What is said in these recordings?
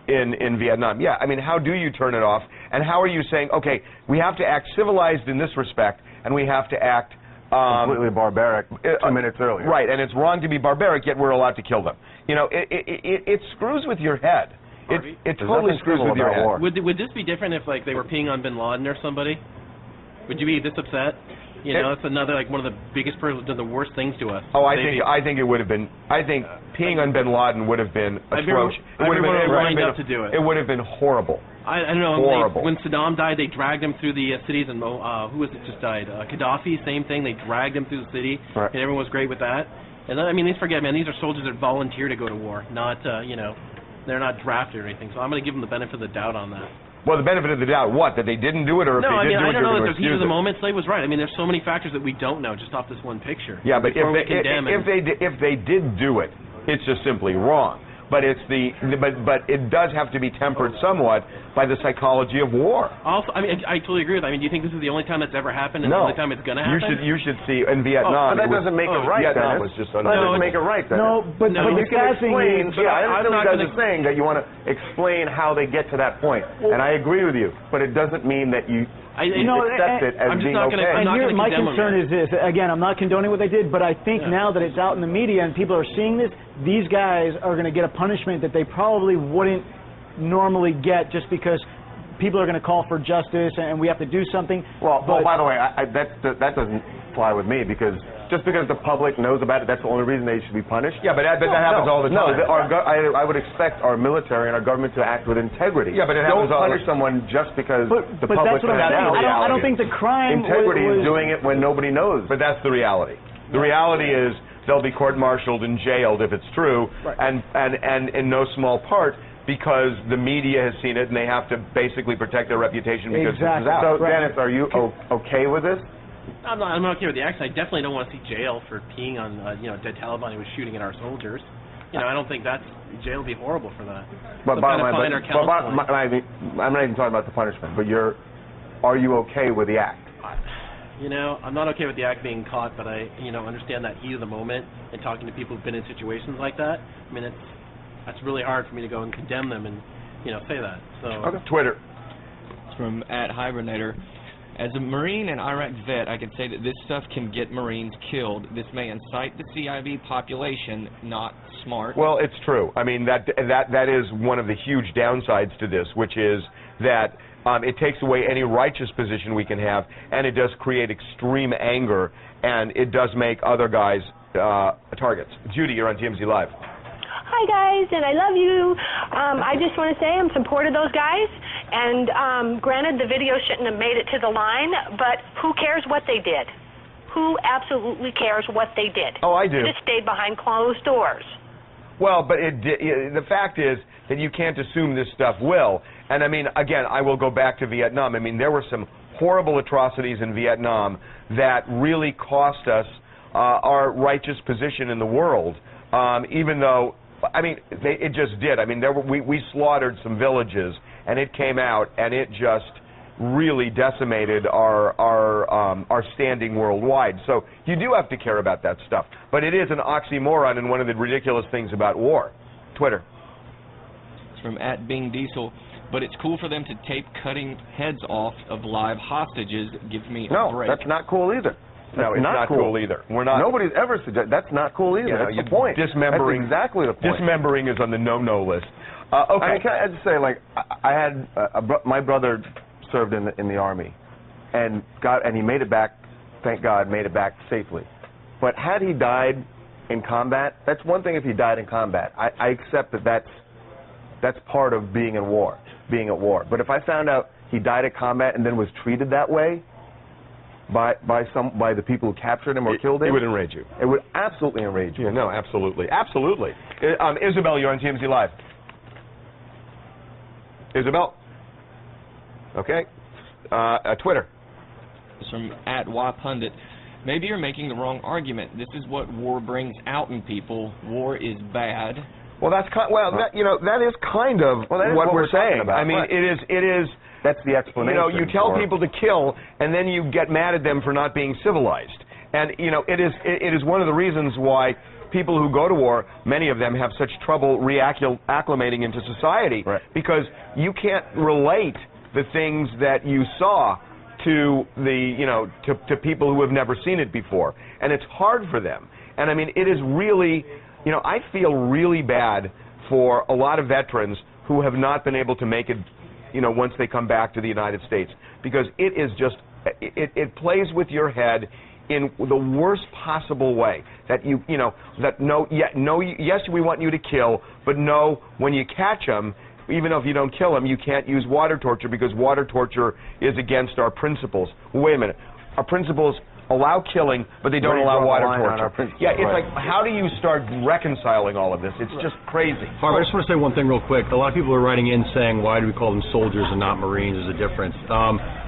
in Vietnam. Yeah, I mean, how do you turn it off? And how are you saying, okay, we have to act civilized in this respect, and we have to act completely barbaric 2 minutes earlier. Right, and it's wrong to be barbaric, yet we're allowed to kill them. You know, it screws with your head. It totally screws with your head. Would this be different if, like, they were peeing on Bin Laden or somebody? Would you be this upset? You know, it's another, like, one of the biggest, the worst things to us. Oh, I think it would have been. I think peeing on Bin Laden would have been atrocious. It would have been lined up to do it. It would have been horrible. I don't know. Horrible. When Saddam died, they dragged him through the cities, and who was it just died? Gaddafi, same thing. They dragged him through the city, and everyone was great with that. And I mean, let's forget, man. These are soldiers that volunteer to go to war, not you know, they're not drafted or anything. So I'm going to give them the benefit of the doubt on that. Well, the benefit of the doubt, what? That they didn't do it, or if they did do it, I don't know you're that there's heat of the moment. Slade was right. I mean, there's so many factors that we don't know just off this one picture. Yeah, but if they did do it, it's just simply wrong. But it's but it does have to be tempered somewhat by the psychology of war. Also, I mean, I totally agree with that. I mean, do you think this is the only time that's ever happened and the only time it's going to happen? You should see in Vietnam. But that doesn't make it right, Vietnam was just that doesn't make it right, then. No, but you can explain. Yeah, I understand you're saying that you want to explain how they get to that point, and I agree with you. But it doesn't mean that you accept it as being okay. And here, my concern is this. Again, I'm not condoning what they did, but I think now that it's out in the media and people are seeing this, these guys are going to get a punishment that they probably wouldn't normally get just because people are going to call for justice and we have to do something. Well, by the way, that doesn't fly with me, because just because the public knows about it, that's the only reason they should be punished. Yeah, but that happens all the time. No, I would expect our military and our government to act with integrity. Yeah, but it happens all the time. Don't punish someone just because the but public that's what I'm saying. I don't think the crime integrity is doing it when nobody knows. But that's the reality. The reality is they'll be court-martialed and jailed if it's true, and in no small part because the media has seen it and they have to basically protect their reputation because this is out. So, Dennis, are you okay with this? I'm not okay with the action. I definitely don't want to see jail for peeing on dead Taliban who was shooting at our soldiers. You know, I don't think jail would be horrible for that. But I'm not even talking about the punishment. But are you okay with the act? You know, I'm not okay with the act being caught, but I understand that heat of the moment and talking to people who've been in situations like that. I mean, that's really hard for me to go and condemn them and say that. So Twitter. It's from @Hibernator. As a Marine and Iraq vet, I can say that this stuff can get Marines killed. This may incite the CIV population, not smart. Well, it's true. I mean, that is one of the huge downsides to this, which is that it takes away any righteous position we can have, and it does create extreme anger, and it does make other guys targets. Judy, you're on TMZ Live. Hi, guys, and I love you. I just want to say I'm supportive of those guys. And granted, the video shouldn't have made it to the line, but who cares what they did? Who absolutely cares what they did? Oh, I do. They just stayed behind closed doors. Well, but the fact is that you can't assume this stuff will. And I mean, again, I will go back to Vietnam. I mean, there were some horrible atrocities in Vietnam that really cost us our righteous position in the world, even though, I mean, it just did. I mean, we slaughtered some villages, and it came out, and it just really decimated our standing worldwide. So you do have to care about that stuff. But it is an oxymoron and one of the ridiculous things about war. Twitter. It's from @BingDiesel. But it's cool for them to tape cutting heads off of live hostages. Gives me a break. No, that's not cool either. No, it's not cool either. We're not. Nobody's ever suggested that's not cool either. That's the point. Dismembering. That's exactly the point. Dismembering is on the no-no list. Okay. I mean, can I just say, like, I had my brother served in the Army, and he made it back. Thank God, made it back safely. But had he died in combat, that's one thing. If he died in combat, I accept that's part of being at war. But if I found out he died at combat and then was treated that way by the people who captured him or killed him, it would enrage you. It would absolutely enrage you. Yeah, no, absolutely, absolutely. Isabel, you're on TMZ Live. Isabel. Okay. Twitter. It's from @WaPundit. Maybe you're making the wrong argument. This is what war brings out in people. War is bad. Well, that is kind of what we're saying. About. I mean, it is. That's the explanation. You tell people to kill, and then you get mad at them for not being civilized. And it is one of the reasons why people who go to war, many of them have such trouble reacclimating into society because you can't relate the things that you saw to the, you know, to people who have never seen it before. And it's hard for them. And I mean, it is really, you know, I feel really bad for a lot of veterans who have not been able to make it, you know, once they come back to the United States, because it is just, it plays with your head in the worst possible way. That you know, that yes, we want you to kill, but no, when you catch them, even if you don't kill them, you can't use water torture because water torture is against our principles. Wait a minute, our principles allow killing, but they don't allow water torture. Yeah, it's like, how do you start reconciling all of this? It's just crazy. Harv, I just want to say one thing real quick. A lot of people are writing in saying, why do we call them soldiers and not Marines? There's a difference.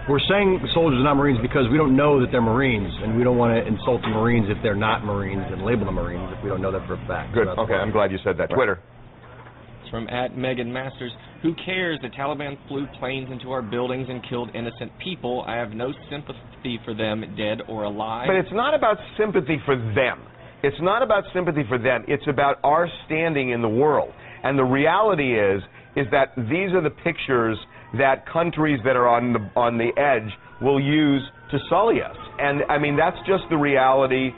We're saying soldiers and not Marines because we don't know that they're Marines, and we don't want to insult the Marines if they're not Marines and label them Marines if we don't know that for a fact. Good. So okay, I'm glad you said that. Twitter. It's from @MeganMasters. Who cares? The Taliban flew planes into our buildings and killed innocent people. I have no sympathy for them, dead or alive. But it's not about sympathy for them. It's not about sympathy for them. It's about our standing in the world. And the reality is that these are the pictures that countries that are on the edge will use to sully us. And I mean, that's just the reality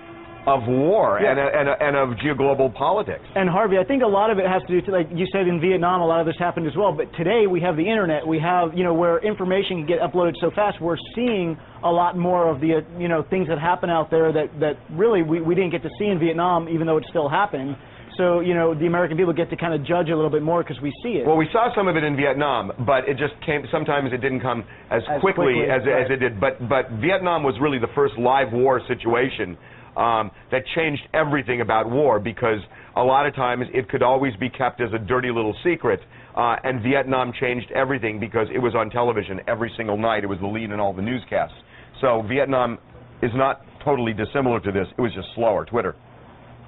of war and of geoglobal politics. And Harvey, I think a lot of it has to do, like you said, in Vietnam, a lot of this happened as well. But today we have the internet. We have, you know, where information can get uploaded so fast. We're seeing a lot more of the, you know, things that happen out there that really we didn't get to see in Vietnam, even though it's still happening. So, you know, the American people get to kind of judge a little bit more because we see it. Well, we saw some of it in Vietnam, but it just came, sometimes it didn't come as quickly as it did. But Vietnam was really the first live war situation that changed everything about war, because a lot of times it could always be kept as a dirty little secret, and Vietnam changed everything because it was on television every single night. It was the lead in all the newscasts. So Vietnam is not totally dissimilar to this. It was just slower. Twitter.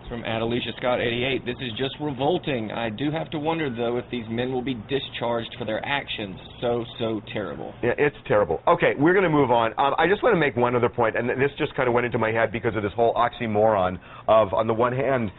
From @AliciaScott88, this is just revolting. I do have to wonder, though, if these men will be discharged for their actions. So terrible. Yeah, it's terrible. Okay, we're going to move on. I just want to make one other point, and this just kind of went into my head because of this whole oxymoron of, on the one hand,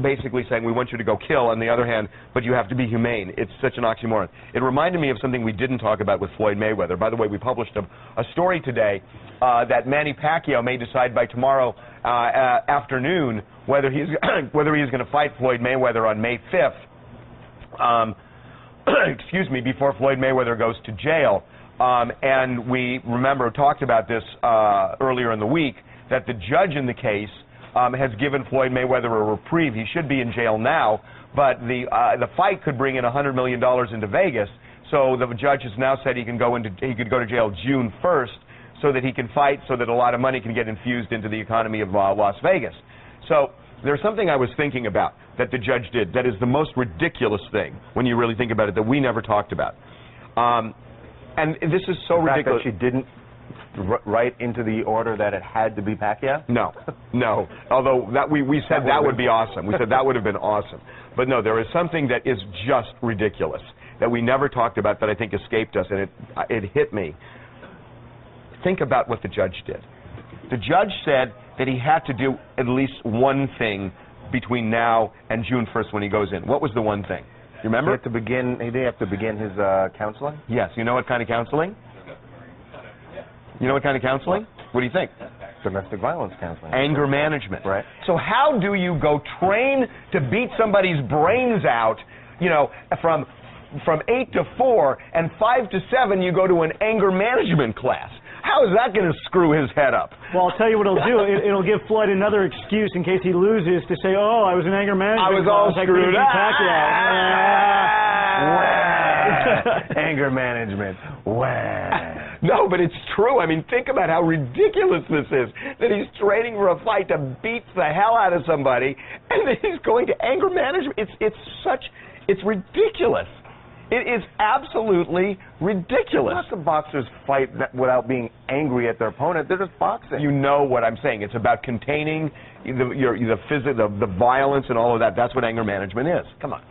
basically saying we want you to go kill, on the other hand, but you have to be humane. It's such an oxymoron. It reminded me of something we didn't talk about with Floyd Mayweather. By the way, we published a story today that Manny Pacquiao may decide by tomorrow afternoon whether he's going to fight Floyd Mayweather on May 5th. Excuse me, before Floyd Mayweather goes to jail. And we talked about this earlier in the week, that the judge in the case has given Floyd Mayweather a reprieve. He should be in jail now, but the fight could bring in $100 million into Vegas. So the judge has now said he could go to jail June 1st, so that he can fight, so that a lot of money can get infused into the economy of Las Vegas. So there's something I was thinking about that the judge did that is the most ridiculous thing when you really think about it, that we never talked about. And this is so ridiculous. That she didn't write into the order that it had to be Pacquiao? No, no. Although we said that would be awesome. We said that would have been awesome. But no, there is something that is just ridiculous that we never talked about that I think escaped us, and it hit me. Think about what the judge did. The judge said that he had to do at least one thing between now and June 1st when he goes in. What was the one thing? You remember? He did have to begin his counseling? Yes. You know what kind of counseling? You know what kind of counseling? What do you think? Domestic violence counseling. Anger management. Right. So how do you go train to beat somebody's brains out, you know, from 8 to 4, and 5 to 7 you go to an anger management class? How is that going to screw his head up? Well, I'll tell you what it'll do. It'll give Floyd another excuse in case he loses to say, oh, I was in anger management. I was all screwed up. Anger management. No, but it's true. I mean, think about how ridiculous this is, that he's training for a fight to beat the hell out of somebody, and then he's going to anger management. It's ridiculous. It is absolutely ridiculous. Lots of boxers fight without being angry at their opponent. They're just boxing. You know what I'm saying. It's about containing the violence and all of that. That's what anger management is. Come on.